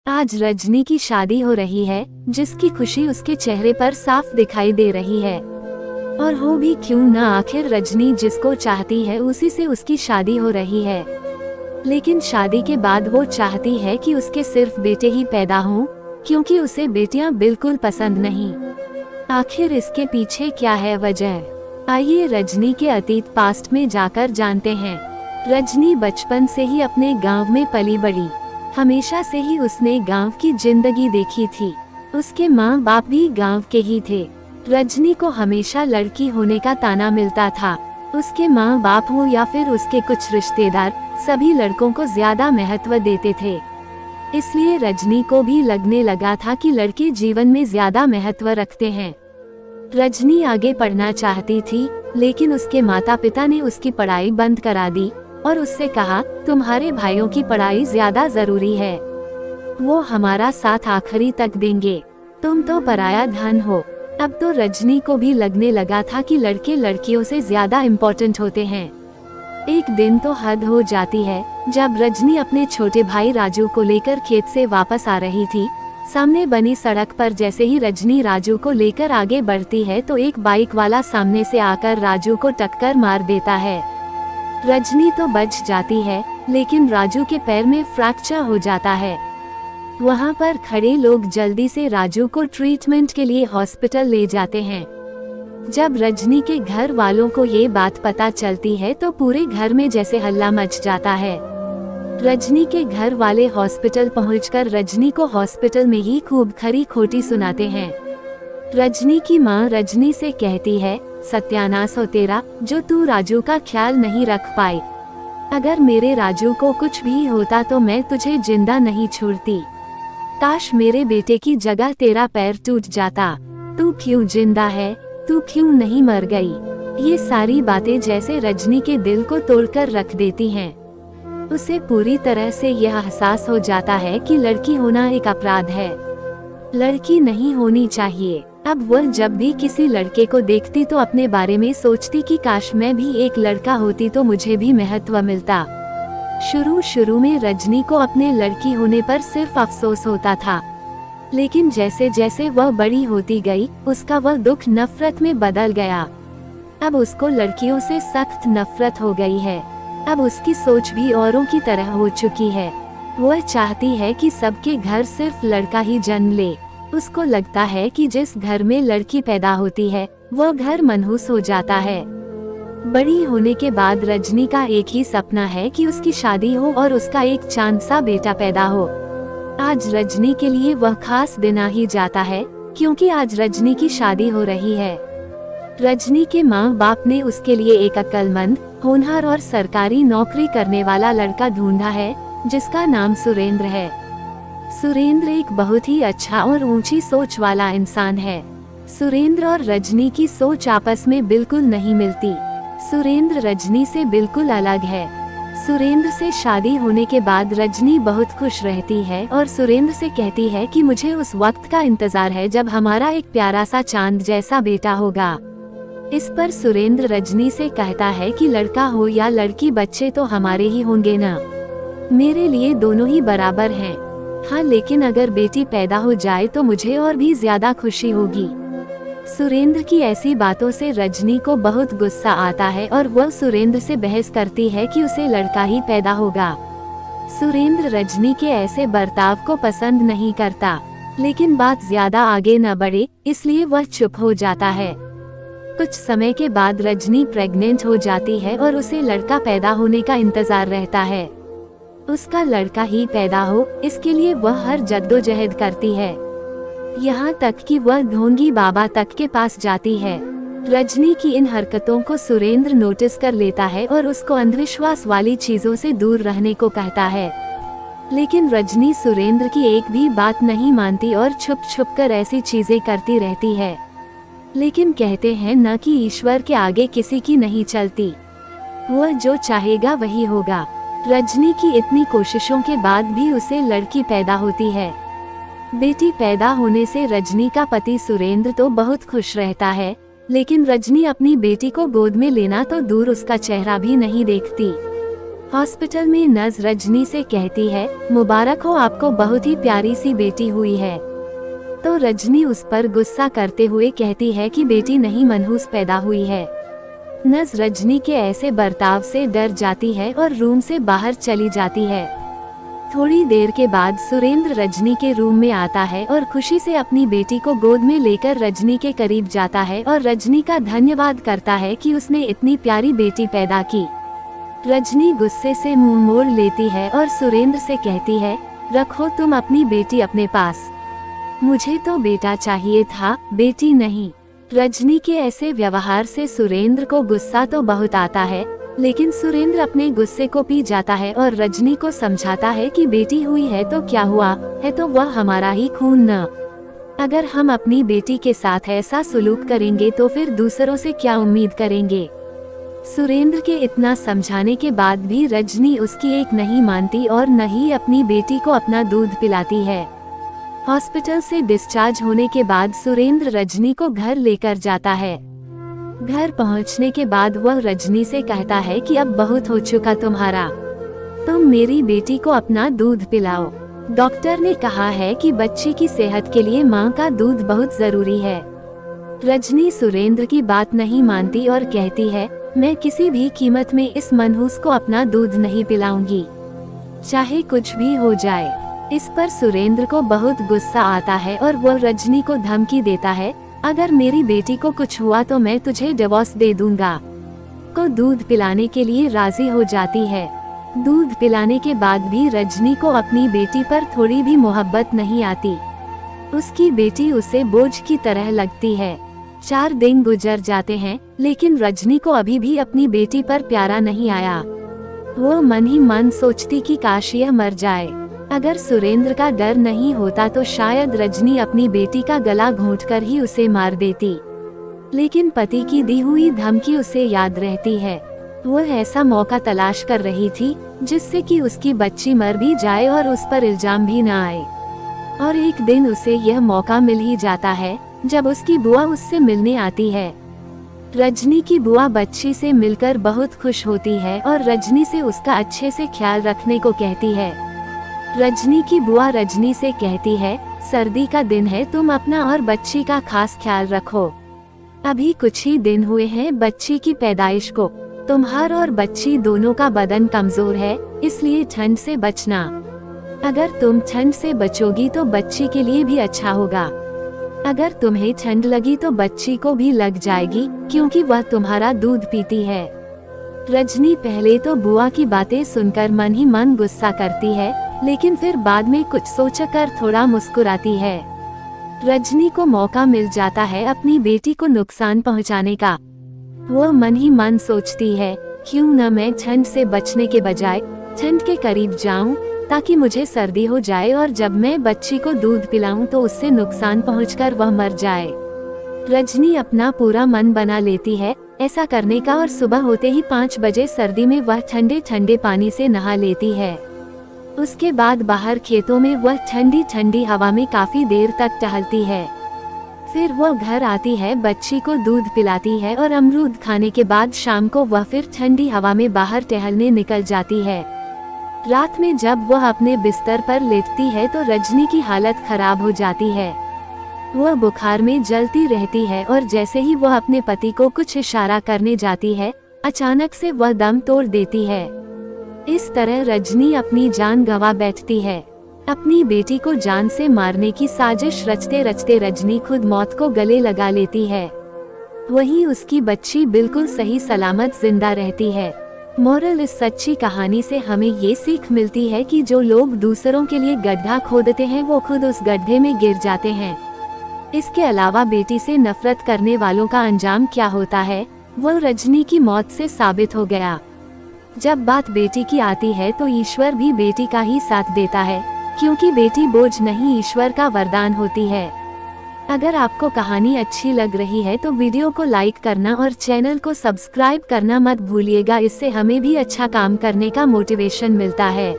आज रजनी की शादी हो रही है, जिसकी खुशी उसके चेहरे पर साफ दिखाई दे रही है। और हो भी क्यों न, आखिर रजनी जिसको चाहती है उसी से उसकी शादी हो रही है। लेकिन शादी के बाद वो चाहती है कि उसके सिर्फ बेटे ही पैदा हों, क्योंकि उसे बेटियां बिल्कुल पसंद नहीं। आखिर इसके पीछे क्या है वजह? आइए रजनी के अतीत पास्ट में जाकर जानते हैं। रजनी बचपन से ही अपने गांव में पली बड़ी। हमेशा से ही उसने गांव की जिंदगी देखी थी। उसके माँ बाप भी गांव के ही थे। रजनी को हमेशा लड़की होने का ताना मिलता था। उसके माँ बाप हो या फिर उसके कुछ रिश्तेदार, सभी लड़कों को ज्यादा महत्व देते थे। इसलिए रजनी को भी लगने लगा था कि लड़के जीवन में ज्यादा महत्व रखते हैं। रजनी आगे पढ़ना चाहती थी, लेकिन उसके माता पिता ने उसकी पढ़ाई बंद करा दी और उससे कहा, तुम्हारे भाइयों की पढ़ाई ज्यादा जरूरी है, वो हमारा साथ आखिरी तक देंगे, तुम तो पराया धन हो। अब तो रजनी को भी लगने लगा था कि लड़के लड़कियों से ज्यादा इम्पोर्टेंट होते हैं। एक दिन तो हद हो जाती है, जब रजनी अपने छोटे भाई राजू को लेकर खेत से वापस आ रही थी। सामने बनी सड़क पर जैसे ही रजनी राजू को लेकर आगे बढ़ती है तो एक बाइक वाला सामने से आकर राजू को टक्कर मार देता है। रजनी तो बच जाती है, लेकिन राजू के पैर में फ्रैक्चर हो जाता है। वहाँ पर खड़े लोग जल्दी से राजू को ट्रीटमेंट के लिए हॉस्पिटल ले जाते हैं। जब रजनी के घर वालों को ये बात पता चलती है तो पूरे घर में जैसे हल्ला मच जाता है। रजनी के घर वाले हॉस्पिटल पहुंचकर रजनी को हॉस्पिटल में ही खूब खरी खोटी सुनाते हैं। रजनी की माँ रजनी से कहती है, सत्यानाश हो तेरा, जो तू राजू का ख्याल नहीं रख पाई। अगर मेरे राजू को कुछ भी होता तो मैं तुझे जिंदा नहीं छोड़ती। काश मेरे बेटे की जगह तेरा पैर टूट जाता। तू क्यों जिंदा है, तू क्यों नहीं मर गई? ये सारी बातें जैसे रजनी के दिल को तोड़कर रख देती हैं। उसे पूरी तरह से यह एहसास हो जाता है कि लड़की होना एक अपराध है, लड़की नहीं होनी चाहिए। अब वह जब भी किसी लड़के को देखती तो अपने बारे में सोचती कि काश मैं भी एक लड़का होती तो मुझे भी महत्व मिलता। शुरू में रजनी को अपने लड़की होने पर सिर्फ अफसोस होता था, लेकिन जैसे जैसे वह बड़ी होती गई, उसका वह दुख नफरत में बदल गया। अब उसको लड़कियों से सख्त नफरत हो गई है। अब उसकी सोच भी औरों की तरह हो चुकी है। वह चाहती है कि सबके घर सिर्फ लड़का ही जन्म ले। उसको लगता है कि जिस घर में लड़की पैदा होती है, वह घर मनहूस हो जाता है। बड़ी होने के बाद रजनी का एक ही सपना है कि उसकी शादी हो और उसका एक चांद सा बेटा पैदा हो। आज रजनी के लिए वह खास दिन आ ही जाता है, क्योंकि आज रजनी की शादी हो रही है। रजनी के माँ बाप ने उसके लिए एक अक्लमंद, होनहार और सरकारी नौकरी करने वाला लड़का ढूंढा है, जिसका नाम सुरेंद्र है। सुरेंद्र एक बहुत ही अच्छा और ऊंची सोच वाला इंसान है। सुरेंद्र और रजनी की सोच आपस में बिल्कुल नहीं मिलती। सुरेंद्र रजनी से बिल्कुल अलग है। सुरेंद्र से शादी होने के बाद रजनी बहुत खुश रहती है और सुरेंद्र से कहती है कि मुझे उस वक्त का इंतजार है जब हमारा एक प्यारा सा चांद जैसा बेटा होगा। इस पर सुरेंद्र रजनी से कहता है कि लड़का हो या लड़की, बच्चे तो हमारे ही होंगे ना, मेरे लिए दोनों ही बराबर हैं। हाँ, लेकिन अगर बेटी पैदा हो जाए तो मुझे और भी ज्यादा खुशी होगी। सुरेंद्र की ऐसी बातों से रजनी को बहुत गुस्सा आता है और वह सुरेंद्र से बहस करती है कि उसे लड़का ही पैदा होगा। सुरेंद्र रजनी के ऐसे बर्ताव को पसंद नहीं करता, लेकिन बात ज्यादा आगे न बढ़े इसलिए वह चुप हो जाता है। कुछ समय के बाद रजनी प्रेग्नेंट हो जाती है और उसे लड़का पैदा होने का इंतजार रहता है। उसका लड़का ही पैदा हो, इसके लिए वह हर जद्दोजहद करती है। यहाँ तक कि वह ढोंगी बाबा तक के पास जाती है। रजनी की इन हरकतों को सुरेंद्र नोटिस कर लेता है और उसको अंधविश्वास वाली चीजों से दूर रहने को कहता है। लेकिन रजनी सुरेंद्र की एक भी बात नहीं मानती और छुप छुप कर ऐसी चीजें करती रहती है। लेकिन कहते हैं न कि ईश्वर के आगे किसी की नहीं चलती, वह जो चाहेगा वही होगा। रजनी की इतनी कोशिशों के बाद भी उसे लड़की पैदा होती है। बेटी पैदा होने से रजनी का पति सुरेंद्र तो बहुत खुश रहता है, लेकिन रजनी अपनी बेटी को गोद में लेना तो दूर उसका चेहरा भी नहीं देखती। हॉस्पिटल में नर्स रजनी से कहती है, मुबारक हो, आपको बहुत ही प्यारी सी बेटी हुई है। तो रजनी उस पर गुस्सा करते हुए कहती है कि बेटी नहीं, मनहूस पैदा हुई है। नर्स रजनी के ऐसे बर्ताव से डर जाती है और रूम से बाहर चली जाती है। थोड़ी देर के बाद सुरेंद्र रजनी के रूम में आता है और खुशी से अपनी बेटी को गोद में लेकर रजनी के करीब जाता है और रजनी का धन्यवाद करता है कि उसने इतनी प्यारी बेटी पैदा की। रजनी गुस्से से मुंह मोड़ लेती है और सुरेंद्र से कहती है, रखो तुम अपनी बेटी अपने पास, मुझे तो बेटा चाहिए था, बेटी नहीं। रजनी के ऐसे व्यवहार से सुरेंद्र को गुस्सा तो बहुत आता है, लेकिन सुरेंद्र अपने गुस्से को पी जाता है और रजनी को समझाता है कि बेटी हुई है तो क्या हुआ, है तो वह हमारा ही खून न। अगर हम अपनी बेटी के साथ ऐसा सुलूक करेंगे तो फिर दूसरों से क्या उम्मीद करेंगे। सुरेंद्र के इतना समझाने के बाद भी रजनी उसकी एक नहीं मानती और न ही अपनी बेटी को अपना दूध पिलाती है। हॉस्पिटल से डिस्चार्ज होने के बाद सुरेंद्र रजनी को घर लेकर जाता है। घर पहुंचने के बाद वह रजनी से कहता है कि अब बहुत हो चुका तुम्हारा, तुम मेरी बेटी को अपना दूध पिलाओ। डॉक्टर ने कहा है कि बच्ची की सेहत के लिए मां का दूध बहुत जरूरी है। रजनी सुरेंद्र की बात नहीं मानती और कहती है, मैं किसी भी कीमत में इस मनहूस को अपना दूध नहीं पिलाऊंगी, चाहे कुछ भी हो जाए। इस पर सुरेंद्र को बहुत गुस्सा आता है और वह रजनी को धमकी देता है, अगर मेरी बेटी को कुछ हुआ तो मैं तुझे डिवोर्स दे दूंगा। को दूध पिलाने के लिए राजी हो जाती है। दूध पिलाने के बाद भी रजनी को अपनी बेटी पर थोड़ी भी मोहब्बत नहीं आती। उसकी बेटी उसे बोझ की तरह लगती है। 4 दिन गुजर जाते हैं, लेकिन रजनी को अभी भी अपनी बेटी पर प्यारा नहीं आया। वो मन ही मन सोचती कि काश यह मर जाए। अगर सुरेंद्र का डर नहीं होता तो शायद रजनी अपनी बेटी का गला घोंटकर ही उसे मार देती, लेकिन पति की दी हुई धमकी उसे याद रहती है। वह ऐसा मौका तलाश कर रही थी जिससे कि उसकी बच्ची मर भी जाए और उस पर इल्जाम भी न आए। और एक दिन उसे यह मौका मिल ही जाता है जब उसकी बुआ उससे मिलने आती है। रजनी की बुआ बच्ची से मिलकर बहुत खुश होती है और रजनी से उसका अच्छे से ख्याल रखने को कहती है। रजनी की बुआ रजनी से कहती है, सर्दी का दिन है, तुम अपना और बच्ची का खास ख्याल रखो। अभी कुछ ही दिन हुए हैं बच्ची की पैदाइश को। तुम्हारा और बच्ची दोनों का बदन कमजोर है, इसलिए ठंड से बचना। अगर तुम ठंड से बचोगी तो बच्ची के लिए भी अच्छा होगा। अगर तुम्हें ठंड लगी तो बच्ची को भी लग जाएगी, क्योंकि वह तुम्हारा दूध पीती है। रजनी पहले तो बुआ की बातें सुनकर मन ही मन गुस्सा करती है, लेकिन फिर बाद में कुछ सोचकर थोड़ा मुस्कुराती है। रजनी को मौका मिल जाता है अपनी बेटी को नुकसान पहुंचाने का। वह मन ही मन सोचती है, क्यों न मैं ठंड से बचने के बजाय ठंड के करीब जाऊं, ताकि मुझे सर्दी हो जाए और जब मैं बच्ची को दूध पिलाऊं तो उससे नुकसान पहुंचकर वह मर जाए। रजनी अपना पूरा मन बना लेती है ऐसा करने का और सुबह होते ही 5 बजे सर्दी में वह ठंडे ठंडे पानी से नहा लेती है। उसके बाद बाहर खेतों में वह ठंडी ठंडी हवा में काफी देर तक टहलती है। फिर वह घर आती है, बच्ची को दूध पिलाती है और अमरूद खाने के बाद शाम को वह फिर ठंडी हवा में बाहर टहलने निकल जाती है। रात में जब वह अपने बिस्तर पर लेटती है तो रजनी की हालत खराब हो जाती है। वह बुखार में जलती रहती है और जैसे ही वह अपने पति को कुछ इशारा करने जाती है, अचानक से वह दम तोड़ देती है। इस तरह रजनी अपनी जान गंवा बैठती है। अपनी बेटी को जान से मारने की साजिश रचते रचते रजनी खुद मौत को गले लगा लेती है। वहीं उसकी बच्ची बिल्कुल सही सलामत जिंदा रहती है। मोरल इस सच्ची कहानी से हमें ये सीख मिलती है कि जो लोग दूसरों के लिए गड्ढा खोदते हैं वो खुद उस गड्ढे में गिर जाते हैं। इसके अलावा बेटी से नफरत करने वालों का अंजाम क्या होता है, वो रजनी की मौत से साबित हो गया। जब बात बेटी की आती है तो ईश्वर भी बेटी का ही साथ देता है, क्योंकि बेटी बोझ नहीं ईश्वर का वरदान होती है। अगर आपको कहानी अच्छी लग रही है तो वीडियो को लाइक करना और चैनल को सब्सक्राइब करना मत भूलिएगा, इससे हमें भी अच्छा काम करने का मोटिवेशन मिलता है।